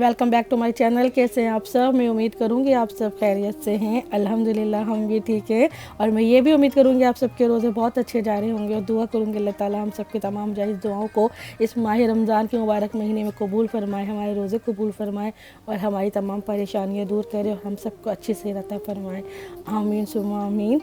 Welcome back to my channel. कैसे हैं आप सब? मैं उम्मीद करूंगी आप सब खैरियत से हैं। अल्हम्दुलिल्लाह हम भी ठीक हैं। और मैं ये भी उम्मीद करूंगी आप सबके रोज़े बहुत अच्छे जा रहे होंगे और दुआ करूंगी अल्लाह ताला हम सबके तमाम जायज़ दुआओं को इस माह रमज़ान के मुबारक महीने में कबूल फरमाए, हमारे रोज़े कबूल फरमाए और हमारी तमाम परेशानियाँ दूर करे और हम सबको अच्छी सेहत अता फरमाए। आमीन सुम्मा आमीन।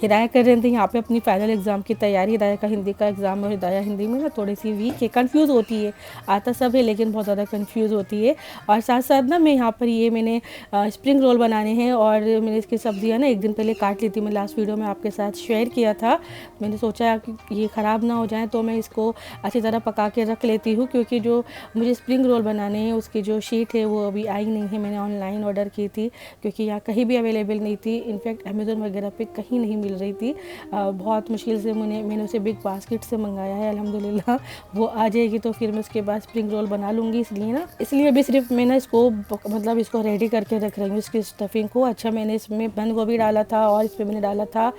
हिदाया कर रहे थे यहाँ पे अपनी फाइनल एग्ज़ाम की तैयारी। हिदाया का हिंदी का एग्ज़ाम और हिदाया हिंदी में ना थोड़ी सी वीक है, कंफ्यूज होती है, आता सब है लेकिन बहुत ज़्यादा कंफ्यूज होती है। और साथ साथ ना मैं यहाँ पर मैंने स्प्रिंग रोल बनाने हैं और मैंने इसकी सब्जियाँ ना एक दिन पहले काट ली थी। मैं लास्ट वीडियो में आपके साथ शेयर किया था। मैंने सोचा कि ये ख़राब ना हो जाए तो मैं इसको अच्छी तरह पका के रख लेती हूँ, क्योंकि जो मुझे स्प्रिंग रोल बनाने हैं उसकी जो शीट है वो अभी आई नहीं है। मैंने ऑनलाइन ऑर्डर की थी क्योंकि यहाँ कहीं भी अवेलेबल नहीं थी, इनफैक्ट अमेज़ोन वगैरह पे कहीं नहीं मिल रही थी। बहुत मुश्किल से मैंने उसे बिग बास्केट से मंगाया है। अल्हम्दुलिल्लाह वो आ जाएगी तो फिर मैं उसके बाद स्प्रिंग रोल बना लूँगी। इसलिए अभी सिर्फ मैं ना इसको मतलब इसको रेडी करके रख रही हूँ, इसकी स्टफिंग को। अच्छा, मैंने इसमें बंद गोभी डाला था और इसमें मैंने डाला था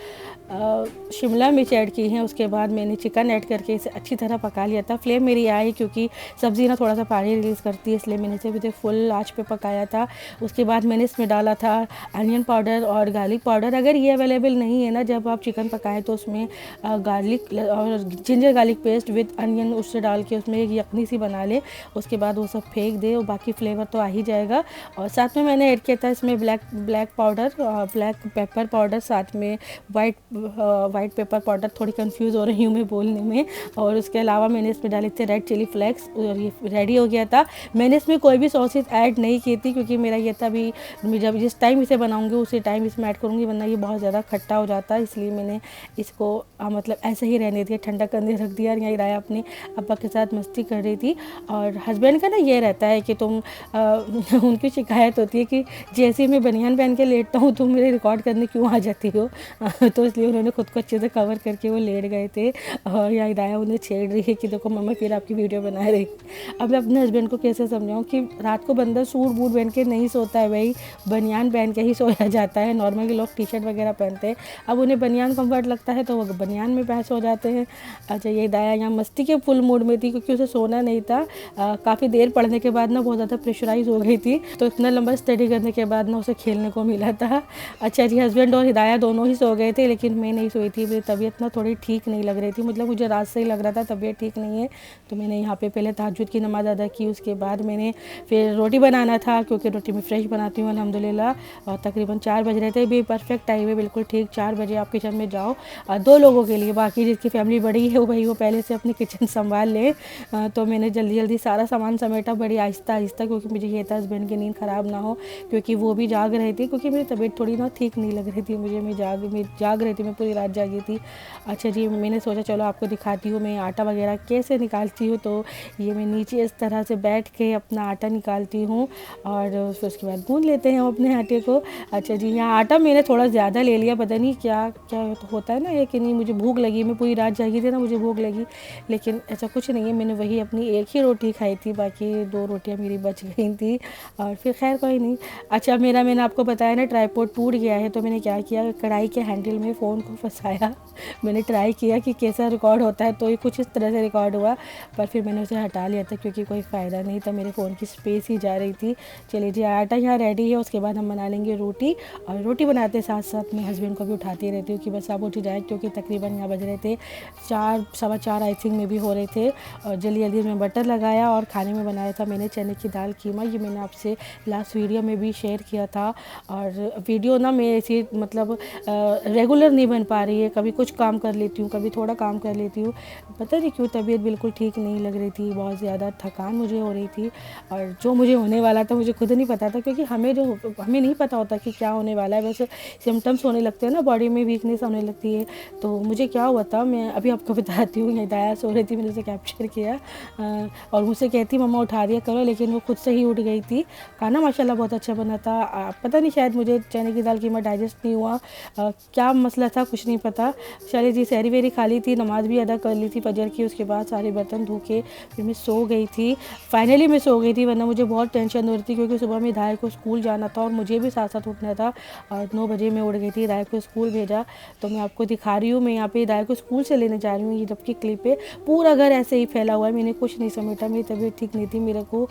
शिमला मिर्च ऐड की है। उसके बाद मैंने चिकन ऐड करके इसे अच्छी तरह पका लिया था। फ्लेम मेरी आई क्योंकि सब्ज़ी ना थोड़ा सा पानी रिलीज़ करती है, इसलिए मैंने इसे फुल आँच पे पकाया था। उसके बाद मैंने इसमें डाला था अनियन पाउडर और गार्लिक पाउडर। अगर ये अवेलेबल नहीं है ना जब आप चिकन पकाएं तो उसमें गार्लिक और ginger garlic paste with onion उससे डाल के उसमें एक यखनी सी बना ले। उसके बाद वो सब फेंक दे और बाकी फ्लेवर तो आ ही जाएगा। और साथ में मैंने ऐड किया था इसमें black powder, black pepper powder, साथ में वाइट पेपर पाउडर। थोड़ी कंफ्यूज हो रही हूँ मैं बोलने में। और उसके अलावा मैंने इसमें डाले थे रेड चिली फ्लेक्स और ये रेडी हो गया था। मैंने इसमें कोई भी सॉसेस ऐड नहीं की थी क्योंकि मेरा ये था भी जब जिस टाइम इसे बनाऊंगी उसी टाइम इसमें ऐड करूँगी, वरना ये बहुत ज़्यादा खट्टा हो जाता है। इसलिए मैंने इसको मतलब ऐसे ही रहने दिया, ठंडा करने रख दिया। और यहाँ राया अपने अब्बा के साथ मस्ती कर रही थी। और हस्बैंड का ना ये रहता है कि तुम उनकी शिकायत होती है कि जैसे मैं बनियान पहन के लेटता हूँ तुम मेरे रिकॉर्ड करने क्यों आ जाती हो। तो इसलिए उन्होंने खुद को अच्छे से कवर करके वो लेट गए थे। और यहाँ राया उन्हें छेड़ रही है कि देखो मम्मा फिर आपकी वीडियो बना रही। अब मैं अपने हस्बैंड को कैसे समझाऊँ कि रात को बंदा सूट बूट पहन के नहीं सोता है, भाई बनियान पहन के ही सोया जाता है। नॉर्मली लोग टी शर्ट वगैरह पहनते हैं, अब उन्हें बनियान कंफर्ट लगता है तो वो बनियान में बहस हो जाते हैं। अच्छा, ये दाया यहाँ मस्ती के फुल मूड में थी क्योंकि उसे सोना नहीं था। काफ़ी देर पढ़ने के बाद ना बहुत ज़्यादा प्रेशराइज हो गई थी, तो इतना लंबा स्टडी करने के बाद ना उसे खेलने को मिला था। अच्छा जी, हस्बैंड और हिदाया दोनों ही सो गए थे लेकिन मैं नहीं सोई थी। मेरी तबीयत ना थोड़ी ठीक नहीं लग रही थी, मतलब मुझे रात से ही लग रहा था तबीयत ठीक नहीं है। तो मैंने यहाँ पे पहले तहज्जुद की नमाज़ अदा की, उसके बाद मैंने फिर रोटी बनाना था क्योंकि रोटी मैं फ्रेश बनाती हूँ अल्हम्दुलिल्लाह। और तकरीबन 4 बज रहे थे, भी परफेक्ट टाइम है, बिल्कुल ठीक 4 बजे आप किचन में जाओ 2 लोगों के लिए। बाकी जिसकी फैमिली बड़ी है वो पहले से अपनी किचन संभाल ले। तो मैंने जल्दी जल्दी सारा सामान समेटा बड़ी आहिस्ता आहिस्ता, क्योंकि मुझे ये था हस्बैंड की नींद ख़राब ना हो, क्योंकि वो भी जाग रहे थे क्योंकि मेरी तबीयत थोड़ी ना ठीक नहीं लग रही थी मुझे। मैं जाग रही थी, मैं पूरी रात जागी थी। अच्छा जी, मैंने सोचा चलो आपको दिखाती हूँ मैं आटा वगैरह कैसे निकालती हूँ। तो ये मैं नीचे इस तरह से बैठ के अपना आटा निकालती हूँ और फिर उसके बाद गूँध लेते हैं हम अपने आटे को। अच्छा जी, यहाँ आटा मैंने थोड़ा ज़्यादा ले लिया, पता नहीं क्या क्या होता है ना ये कि नहीं, मुझे भूख लगी, मैं पूरी रात जागी थी ना, मुझे भूख लगी। लेकिन ऐसा कुछ नहीं है, मैंने वही अपनी एक ही रोटी खाई थी, बाकी 2 रोटियाँ मेरी बच गई थी और फिर खैर कोई नहीं। अच्छा, मैंने आपको बताया ना ट्राइपॉड टूट गया है, तो मैंने क्या किया, कढ़ाई के हैंडल में फ़ोन को फंसाया। मैंने ट्राई किया कि कैसा रिकॉर्ड होता है, तो ये कुछ इस तरह से रिकॉर्ड हुआ, पर फिर मैंने उसे हटा लिया था क्योंकि कोई फ़ायदा नहीं था, मेरे फ़ोन की स्पेस ही जा रही थी। चलिए जी, आटा यहाँ रेडी है, उसके बाद हम बना लेंगे रोटी। और रोटी बनाते साथ साथ मैं हस्बैंड को भी उठाती रहती हूँ कि बस आप उठ जाए, क्योंकि तकरीबन यहाँ बज रहे थे 4 सवा 4 आई थिंक में भी हो रहे थे। और जल्दी जल्दी में बटर लगाया और खाने में बनाया था मैंने चने की दाल कीमा। ये मैंने आपसे लास्ट वीडियो में भी शेयर किया था। और वीडियो ना मैं ऐसी मतलब रेगुलर नहीं बन पा रही है, कभी कुछ काम कर लेती हूँ, कभी थोड़ा काम कर लेती हूँ, पता नहीं क्यों तबीयत बिल्कुल ठीक नहीं लग रही थी, बहुत ज़्यादा थकान मुझे हो रही थी। और जो मुझे होने वाला था मुझे खुद नहीं पता था, क्योंकि हमें नहीं पता होता कि क्या होने वाला है। वैसे सिम्टम्स होने लगते हैं ना, बॉडी में वीकनेस होने लगती है। तो मुझे क्या हुआ था मैं अभी आपको बताती हूँ। हिदाया सो रही थी, मैंने उसे कैप्चर किया और मुझसे कहती मम्मा उठा दिया करो, लेकिन वो खुद से ही उठ गई थी। खाना माशाल्लाह बहुत अच्छा बना था। पता नहीं शायद मुझे चने की दाल कीमा डाइजेस्ट नहीं हुआ, क्या मसला था कुछ नहीं पता। चलिए जी, सहरी वेरी खा ली थी, नमाज़ भी अदा कर ली थी फजर की, उसके बाद सारे बर्तन धो के फिर मैं सो गई थी। फाइनली मैं सो गई थी, वरना मुझे बहुत टेंशन हो रही थी क्योंकि सुबह में राय को स्कूल जाना था और मुझे भी साथ साथ उठना था। और 9 बजे मैं उठ गई थी, राय को स्कूल भेजा, तो मैं आपको दिखा रही हूँ। मैं यहाँ पे हिदाया को स्कूल से लेने जा रही हूँ। ये जबकि क्लिप है, पूरा घर ऐसे ही फैला हुआ है, मैंने कुछ नहीं समेटा। मेरी तबीयत ठीक नहीं थी, मेरे को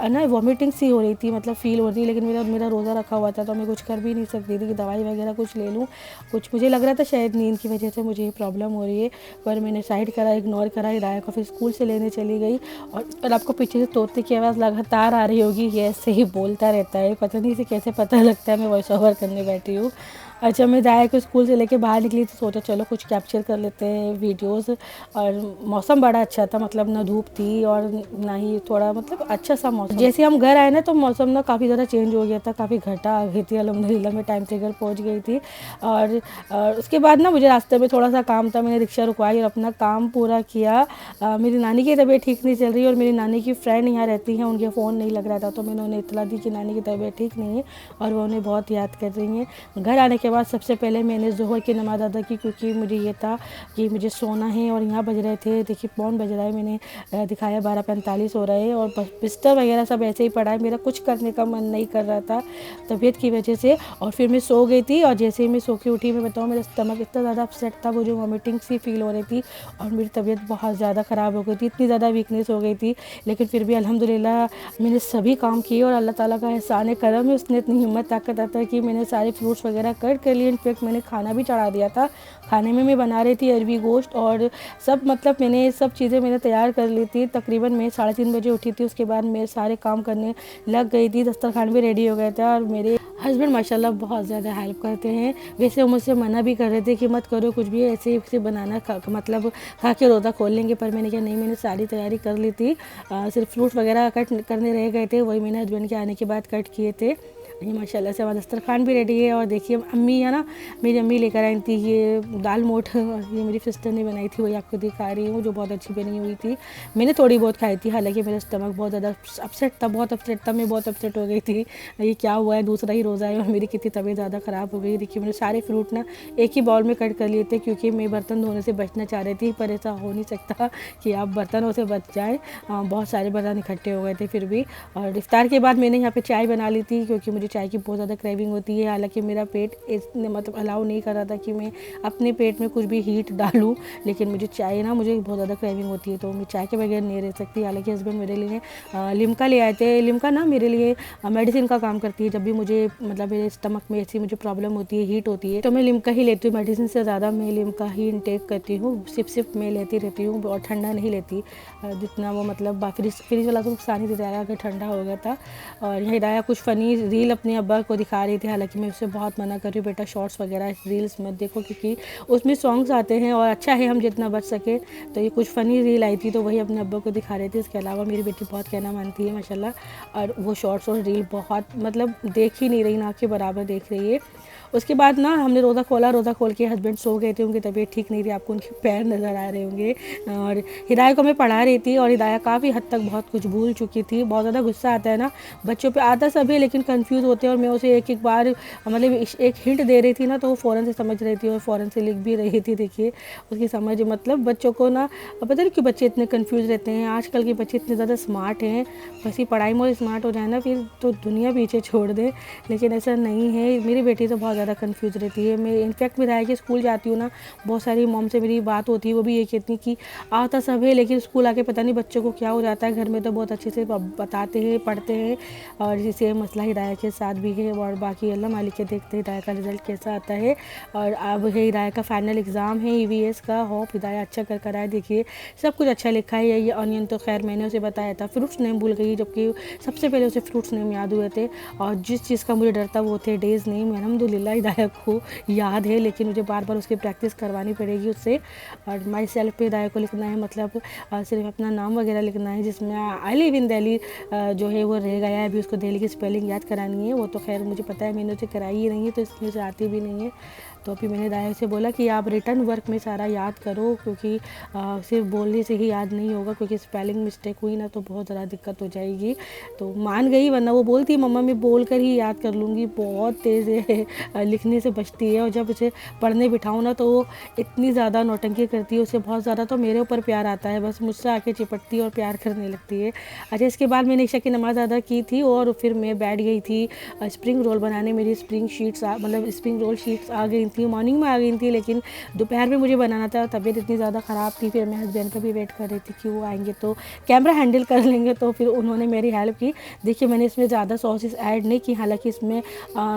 ना वॉमिटिंग सी हो रही थी, मतलब फील हो रही थी, लेकिन मेरा रोज़ा रखा हुआ था तो मैं कुछ कर भी नहीं सकती थी कि दवाई वगैरह कुछ ले लूँ। कुछ मुझे लग रहा था शायद नींद की वजह से मुझे ये प्रॉब्लम हो रही है, पर मैंने साइड करा, इग्नोर करा। हिदाया को फिर स्कूल से लेने चली गई। और आपको पीछे से तोते की आवाज़ लगातार आ रही होगी, ये ऐसे ही बोलता रहता है, पता नहीं इसे कैसे पता लगता है मैं वॉइस ओवर करने बैठी हूँ। अच्छा, मैं हिदाया को स्कूल से लेके बाहर निकली तो सोचा चलो कुछ कैप्चर कर लेते हैं वीडियोस। और मौसम बड़ा अच्छा था, मतलब ना धूप थी और ना ही थोड़ा, मतलब अच्छा सा मौसम। जैसे हम घर आए ना तो मौसम ना काफ़ी ज़्यादा चेंज हो गया था, काफ़ी घटा आ गई थी। अल्हम्दुलिल्लाह मैं टाइम से घर पहुँच गई थी। और उसके बाद ना मुझे रास्ते में थोड़ा सा काम था, मैंने रिक्शा रुकवाई और अपना काम पूरा किया। मेरी नानी की तबीयत ठीक नहीं चल रही और मेरी नानी की फ्रेंड यहाँ रहती हैं, उनके फ़ोन नहीं लग रहा था, तो मैंने उन्हें इतला दी कि नानी की तबीयत ठीक नहीं है और वो उन्हें बहुत याद कर रही हैं। घर आने के बाद सबसे पहले मैंने ज़ोहर की नमाज़ अदा की, क्योंकि मुझे ये था कि मुझे सोना है। और यहाँ बज रहे थे, देखिए कौन बज रहा है, मैंने दिखाया 12:45 हो रहे हैं और बिस्तर वगैरह सब ऐसे ही पड़ा है। मेरा कुछ करने का मन नहीं कर रहा था तबीयत की वजह से, और फिर मैं सो गई थी। और जैसे ही मैं सो के उठी, मैं बताऊँ मेरा स्टमक इतना ज़्यादा अपसेट था, वो जो वॉमिटिंग सी फील हो रही थी और मेरी तबीयत बहुत ज़्यादा ख़राब हो गई थी, इतनी ज़्यादा वीकनेस हो गई थी। लेकिन फिर भी अल्हम्दुलिल्लाह मैंने सभी काम किए और अल्लाह ताला का एहसान करम है, उसने इतनी हिम्मत ताकत अता कि मैंने सारे फ्रूट्स वगैरह कट कर लिए। इनफैक्ट मैंने खाना भी चढ़ा दिया था, खाने में मैं बना रही थी अरबी गोश्त और सब, मतलब मैंने सब चीज़ें मैंने तैयार कर ली थी। तकरीबन मैं 3:30 बजे उठी थी, उसके बाद मैं सारे काम करने लग गई थी। दस्तरखान भी रेडी हो गया था और मेरे हस्बैंड माशाल्लाह बहुत ज़्यादा हेल्प करते हैं। वैसे वो मुझसे मना भी कर रहे थे कि मत करो कुछ भी, ऐसे ही बनाना मतलब खा के रोज़ा खोल लेंगे, पर मैंने कहा नहीं, मैंने सारी तैयारी कर ली थी। सिर्फ फ्रूट वगैरह कट करने रह गए थे, वही मैंने हस्बैंड के आने के बाद कट किए थे। ये माशाल्लाह से हमारा दस्तरखान भी रेडी है। और देखिए अम्मी है ना, मेरी अम्मी लेकर आई थी ये दाल मोठ, ये मेरी सिस्टर ने बनाई थी, वही आपको दिखा रही हूँ, जो बहुत अच्छी बनी हुई थी। मैंने थोड़ी बहुत खाई थी, हालांकि मेरा स्टमक बहुत ज़्यादा अपसेट था, बहुत अपसेट था, मैं बहुत अपसेट हो गई थी। ये क्या हुआ है, दूसरा ही रोज़ा है और मेरी कितनी तबीयत ज़्यादा ख़राब हो गई। देखिए मैंने सारे फ्रूट ना एक ही बाउल में कट कर लिए थे, क्योंकि मैं बर्तन धोने से बचना चाह रही थी, पर ऐसा हो नहीं सकता कि आप बर्तनों से बच जाए। बहुत सारे बर्तन इकट्ठे हो गए थे फिर भी। और इफ्तार के बाद मैंने यहाँ पे चाय बना ली थी, क्योंकि मुझे चाय की बहुत ज़्यादा क्रेविंग होती है। हालांकि मेरा पेट इसने मतलब अलाउ नहीं कर रहा था कि मैं अपने पेट में कुछ भी हीट डालूं, लेकिन मुझे चाय ना, मुझे बहुत ज़्यादा क्रेविंग होती है, तो मैं चाय के बगैर नहीं रह सकती। हालांकि हस्बैंड मेरे लिए लिम्का ले आए थे। लिम्का ना मेरे लिए मेडिसिन का काम करती है। जब भी मुझे मतलब मेरे स्टमक में ऐसी मुझे प्रॉब्लम होती है, हीट होती है, तो मैं लिम्का ही लेती हूँ। मेडिसिन से ज़्यादा मैं लिम्का ही इनटेक करती हूँ, सिप मैं लेती रहती हूँ और ठंडा नहीं लेती जितना वो, मतलब फ्रिज वाला तो नुकसान ही देता है अगर ठंडा हो गया था। और यहाँ हिदाया कुछ फ़नी रील अपने अब्बा को दिखा रही थी, हालांकि मैं उससे बहुत मना कर रही हूँ, बेटा शॉर्ट्स वगैरह रील्स मत देखो, क्योंकि उसमें सॉन्ग्स आते हैं और अच्छा है हम जितना बच सके। तो ये कुछ फ़नी रील आई थी, तो वही अपने अब्बा को दिखा रही थी। इसके अलावा मेरी बेटी बहुत कहना मानती है माशाल्लाह, और वो शॉर्ट्स और रील बहुत मतलब देख ही नहीं रही, ना के बराबर देख रही है। उसके बाद ना हमने रोज़ा खोला, रोज़ा खोल के हस्बैंड सो गए थे, उनकी तबीयत ठीक नहीं थी, आपको उनके पैर नज़र आ रहे होंगे। और हिदाया को मैं पढ़ा रही थी और हिदाया काफ़ी हद तक बहुत कुछ भूल चुकी थी। बहुत ज़्यादा गुस्सा आता है ना बच्चों पे, आता सभी लेकिन कंफ्यूज होते हैं। और मैं उसे एक एक बार मतलब एक हिंट दे रही थी ना, तो वो फ़ौरन से समझ रही थी और फ़ौरन से लिख भी रही थी। देखिए उसकी समझ, मतलब बच्चों को ना पता नहीं क्यों बच्चे इतने कंफ्यूज रहते हैं। आजकल के बच्चे इतने ज़्यादा स्मार्ट हैं, बस ये पढ़ाई में स्मार्ट हो जाए ना फिर तो दुनिया पीछे छोड़ दे, लेकिन ऐसा नहीं है। मेरी बेटी तो बहुत ज़्यादा कंफ्यूज रहती है। मैं इनफैक्ट मैं के स्कूल जाती हूँ ना, बहुत सारी मॉम से मेरी बात होती है, वो भी ये कहती कि आता सब है, लेकिन स्कूल आके पता नहीं बच्चों को क्या हो जाता है। घर में तो बहुत अच्छे से बताते हैं, पढ़ते हैं, और जिसे मसला हिदाया के साथ भी है। और बाकी अल्लाह मालिक के देखते हैं हिदाया का रिज़ल्ट कैसा आता है। और अब है हिदाया का फाइनल एग्ज़ाम है EVS का, होप हिदाया अच्छा कर आए। देखिए सब कुछ अच्छा लिखा है। ये ऑनियन तो खैर मैंने उसे बताया था, फ्रूट्स नेम भूल गई, जबकि सबसे पहले उसे फ्रूट्स नेम याद हुए थे। और जिस चीज़ का मुझे डर था वो थे डेज़ नेम। अल्हम्दुलिल्लाह हिदाया को याद है, लेकिन मुझे बार बार उसकी प्रैक्टिस करवानी पड़ेगी उससे। और माई सेल्फ पे हिदाया को लिखना है, मतलब सिर्फ अपना नाम वगैरह लिखना है, जिसमें आई लिव इन दिल्ली जो है वो रह गया है। अभी उसको दिल्ली की स्पेलिंग याद करानी है, वो तो खैर मुझे पता है, मैंने उसे कराई ही नहीं है, तो इसलिए उसे आती भी नहीं है। तो अभी मैंने दाया से बोला कि आप रिटर्न वर्क में सारा याद करो, क्योंकि सिर्फ बोलने से ही याद नहीं होगा, क्योंकि स्पेलिंग मिस्टेक हुई ना तो बहुत ज़्यादा दिक्कत हो जाएगी। तो मान गई, वरना वो बोलती मम्मा मैं बोल कर ही याद कर लूँगी, बहुत तेज़ है, लिखने से बचती है। और जब उसे पढ़ने बिठाऊँ ना तो वो इतनी ज़्यादा नौटंकी करती है, उसे बहुत ज़्यादा तो मेरे ऊपर प्यार आता है, बस मुझसे आके चिपटती है और प्यार करने लगती है। अच्छा, इसके बाद मैंने ईशा की नमाज़ अदा की थी और फिर मैं बैठ गई थी स्प्रिंग रोल बनाने। मेरी स्प्रिंग शीट्स मतलब स्प्रिंग रोल शीट्स आ गई थी, मॉर्निंग में आ गई थी, लेकिन दोपहर में मुझे बनाना था। तबीयत इतनी ज़्यादा ख़राब थी, फिर मैं हस्बैंड का भी वेट कर रही थी कि वो आएंगे तो कैमरा हैंडल कर लेंगे, तो फिर उन्होंने मेरी हेल्प की। देखिए मैंने इसमें ज़्यादा सॉसेस ऐड नहीं की, हालांकि इसमें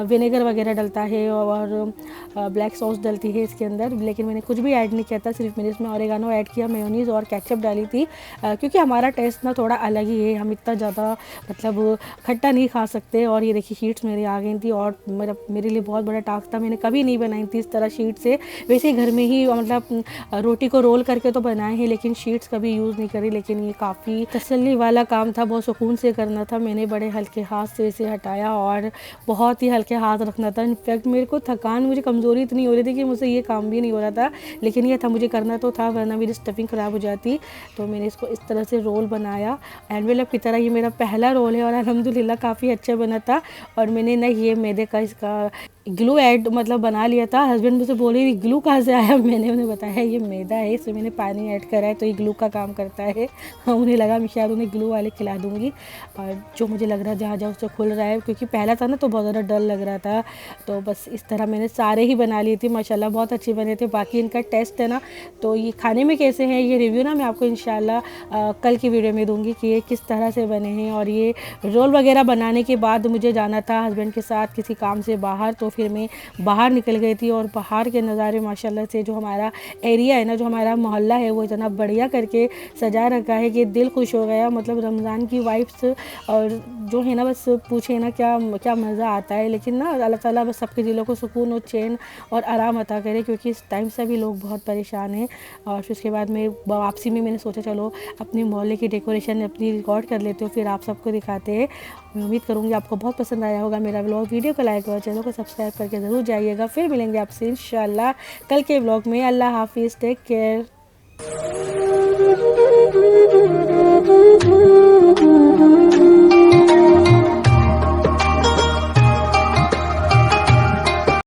विनेगर वगैरह डलता है और ब्लैक सॉस डलती है इसके अंदर, लेकिन मैंने कुछ भी ऐड नहीं किया था। सिर्फ मैंने इसमें ऑरिगानो ऐड किया, मेयोनीज़ और केचप डाली थी, क्योंकि हमारा टेस्ट ना थोड़ा अलग ही है, हम इतना ज़्यादा मतलब खट्टा नहीं खा सकते। और ये देखिए शीट्स मेरी आ गई थी और मेरे लिए बहुत बड़ा टास्क था, मैंने कभी नहीं बनाई थी इस तरह शीट से। वैसे घर में ही मतलब रोटी को रोल करके तो बनाए हैं, लेकिन शीट्स कभी यूज़ नहीं करी। लेकिन ये काफ़ी तसल्ली वाला काम था, बहुत सुकून से करना था। मैंने बड़े हल्के हाथ से इसे हटाया और बहुत ही हल्के हाथ रखना था। इनफैक्ट मेरे को थकान, मुझे कमज़ोरी इतनी हो रही थी कि मुझसे ये काम भी नहीं हो रहा था, लेकिन ये था मुझे करना तो था, वरना मेरी स्टफिंग ख़राब हो जाती। तो मैंने इसको इस तरह से रोल बनाया एनवेलप की तरह। ये मेरा पहला रोल है और अल्हम्दुलिल्लाह काफ़ी अच्छा बना था। और मैंने ना ये मैदे का इसका ग्लू ऐड मतलब बना लिया था। हस्बैंड मुझसे बोले ये ग्लू कहाँ से आया, मैंने उन्हें बताया ये मैदा है, इसमें मैंने पानी ऐड करा है तो ये ग्लू का काम करता है। उन्हें लगा मैं शायद उन्हें ग्लू वाले खिला दूँगी, और जो मुझे लग रहा जहाँ जहाँ उससे खुल रहा है, क्योंकि पहला था ना तो बहुत ज़्यादा डर लग रहा था। तो बस इस तरह मैंने सारे ही बना लिए थे, माशाल्लाह बहुत अच्छे बने थे। बाकी इनका टेस्ट है ना, तो ये खाने में कैसे हैं ये रिव्यू ना मैं आपको इंशाल्लाह कल की वीडियो में दूँगी कि ये किस तरह से बने हैं। और ये रोल वगैरह बनाने के बाद मुझे जाना था हस्बैंड के साथ किसी काम से बाहर, तो फिर मैं बाहर निकल गई थी। और बाहर के नज़ारे माशाल्लाह से, जो हमारा एरिया है ना, जो हमारा मोहल्ला है, वो इतना बढ़िया करके सजा रखा है कि दिल खुश हो गया। मतलब रमज़ान की वाइब्स और जो है ना, बस पूछे ना क्या क्या मज़ा आता है। लेकिन ना अल्लाह ताला बस सबके दिलों को सुकून और चैन और आराम अता करे, क्योंकि इस टाइम से भी लोग बहुत परेशान हैं। और फिर उसके बाद में वापसी में मैंने सोचा चलो अपने मोहल्ले की डेकोरेशन अपनी रिकॉर्ड कर लेते हो, फिर आप सबको दिखाते हैं। मैं उम्मीद करूँगी आपको बहुत पसंद आया होगा मेरा व्लॉग। वीडियो को लाइक और चैनल को सब्सक्राइब करके ज़रूर जाइएगा। फिर मिलेंगे आपसे इंशाल्लाह कल के व्लॉग में। अल्लाह हाफिज़, टेक केयर।